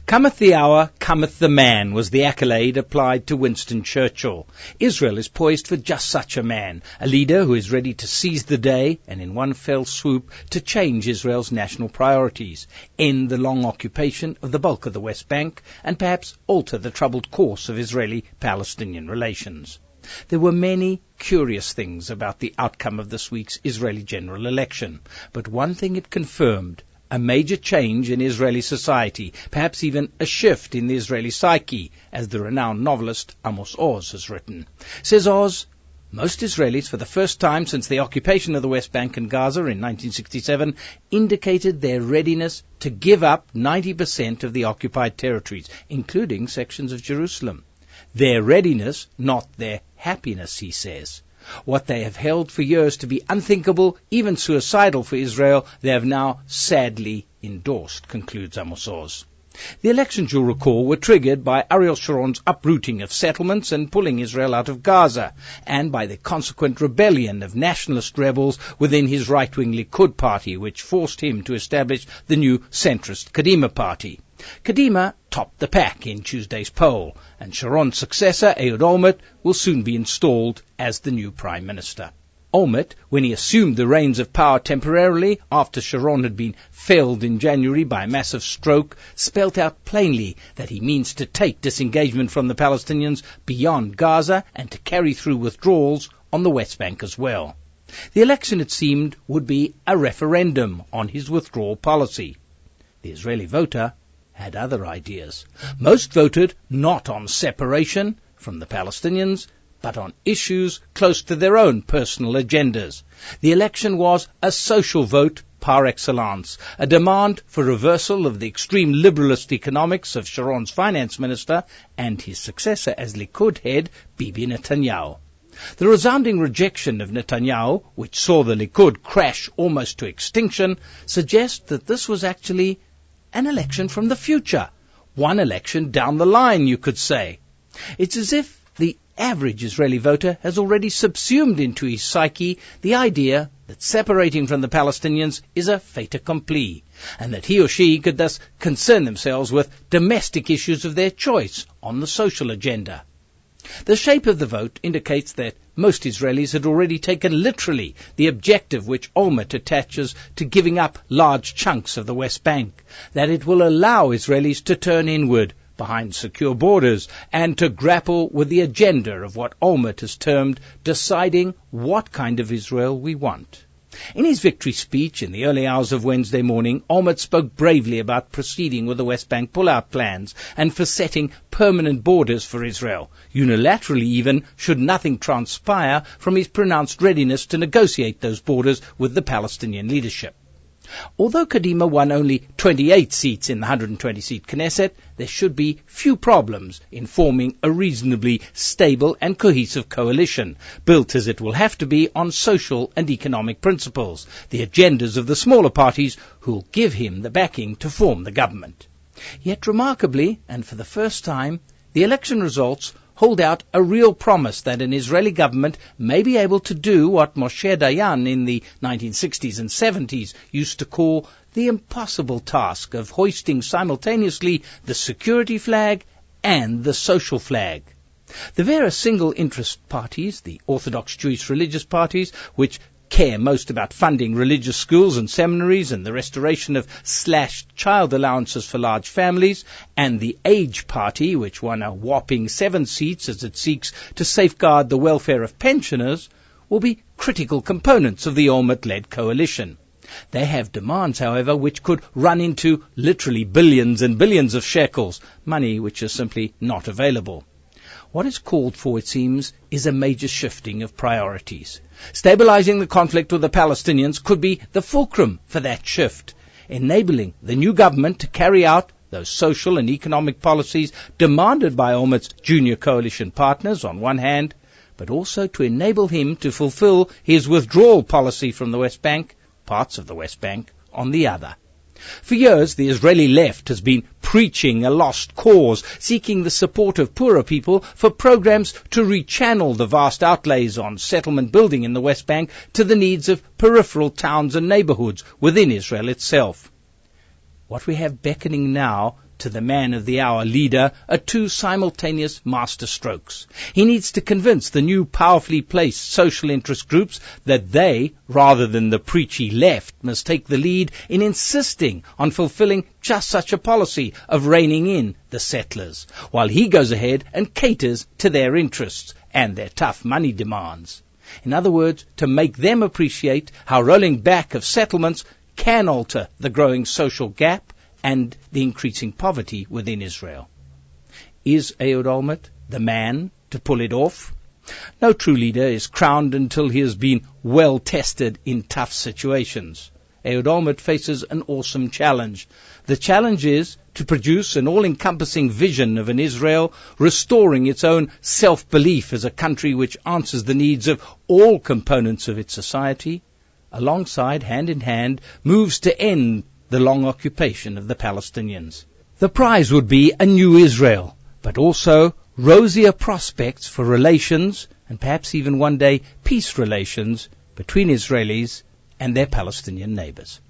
Cometh the hour, cometh the man, was the accolade applied to Winston Churchill. Israel is poised for just such a man, a leader who is ready to seize the day and in one fell swoop to change Israel's national priorities, end the long occupation of the bulk of the West Bank, and perhaps alter the troubled course of Israeli-Palestinian relations. There were many curious things about the outcome of this week's Israeli general election, but one thing it confirmed: a major change in Israeli society, perhaps even a shift in the Israeli psyche, as the renowned novelist Amos Oz has written. Says Oz, most Israelis, for the first time since the occupation of the West Bank and Gaza in 1967, indicated their readiness to give up 90% of the occupied territories, including sections of Jerusalem. Their readiness, not their happiness, he says. What they have held for years to be unthinkable, even suicidal for Israel, they have now sadly endorsed, concludes Amos Oz. The elections, you'll recall, were triggered by Ariel Sharon's uprooting of settlements and pulling Israel out of Gaza, and by the consequent rebellion of nationalist rebels within his right-wing Likud party, which forced him to establish the new centrist Kadima party. Kadima topped the pack in Tuesday's poll, and Sharon's successor, Ehud Olmert, will soon be installed as the new Prime Minister. Olmert, when he assumed the reins of power temporarily after Sharon had been felled in January by a massive stroke, spelt out plainly that he means to take disengagement from the Palestinians beyond Gaza and to carry through withdrawals on the West Bank as well. The election, it seemed, would be a referendum on his withdrawal policy. The Israeli voter had other ideas. Most voted not on separation from the Palestinians, but on issues close to their own personal agendas. The election was a social vote par excellence, a demand for reversal of the extreme liberalist economics of Sharon's finance minister and his successor as Likud head, Bibi Netanyahu. The resounding rejection of Netanyahu, which saw the Likud crash almost to extinction, suggests that this was actually an election from the future, one election down the line, you could say. It's as if the average Israeli voter has already subsumed into his psyche the idea that separating from the Palestinians is a fait accompli, and that he or she could thus concern themselves with domestic issues of their choice on the social agenda. The shape of the vote indicates that most Israelis had already taken literally the objective which Olmert attaches to giving up large chunks of the West Bank, that it will allow Israelis to turn inward, behind secure borders, and to grapple with the agenda of what Olmert has termed deciding what kind of Israel we want. In his victory speech in the early hours of Wednesday morning, Olmert spoke bravely about proceeding with the West Bank pull-out plans and for setting permanent borders for Israel, unilaterally even, should nothing transpire from his pronounced readiness to negotiate those borders with the Palestinian leadership. Although Kadima won only 28 seats in the 120-seat Knesset, there should be few problems in forming a reasonably stable and cohesive coalition, built as it will have to be on social and economic principles, the agendas of the smaller parties who'll give him the backing to form the government. Yet remarkably, and for the first time, the election results hold out a real promise that an Israeli government may be able to do what Moshe Dayan in the 1960s and 70s used to call the impossible task of hoisting simultaneously the security flag and the social flag. The various single-interest parties, the Orthodox Jewish religious parties, which care most about funding religious schools and seminaries and the restoration of slashed child allowances for large families, and the Age Party, which won a whopping 7 seats as it seeks to safeguard the welfare of pensioners, will be critical components of the Olmert-led coalition. They have demands, however, which could run into literally billions and billions of shekels, money which is simply not available. What is called for, it seems, is a major shifting of priorities. Stabilizing the conflict with the Palestinians could be the fulcrum for that shift, enabling the new government to carry out those social and economic policies demanded by Olmert's junior coalition partners on one hand, but also to enable him to fulfill his withdrawal policy from the West Bank, parts of the West Bank, on the other. For years, the Israeli left has been preaching a lost cause, seeking the support of poorer people for programs to rechannel the vast outlays on settlement building in the West Bank to the needs of peripheral towns and neighborhoods within Israel itself. What we have beckoning now to the man of the hour leader are two simultaneous master strokes. He needs to convince the new powerfully placed social interest groups that they, rather than the preachy left, must take the lead in insisting on fulfilling just such a policy of reining in the settlers, while he goes ahead and caters to their interests and their tough money demands. In other words, to make them appreciate how rolling back of settlements can alter the growing social gap and the increasing poverty within Israel. Is Ehud Olmert the man to pull it off? No true leader is crowned until he has been well tested in tough situations. Ehud Olmert faces an awesome challenge. The challenge is to produce an all-encompassing vision of an Israel restoring its own self-belief as a country which answers the needs of all components of its society, alongside, hand in hand, moves to end the long occupation of the Palestinians. The prize would be a new Israel, but also rosier prospects for relations, and perhaps even one day peace relations, between Israelis and their Palestinian neighbors.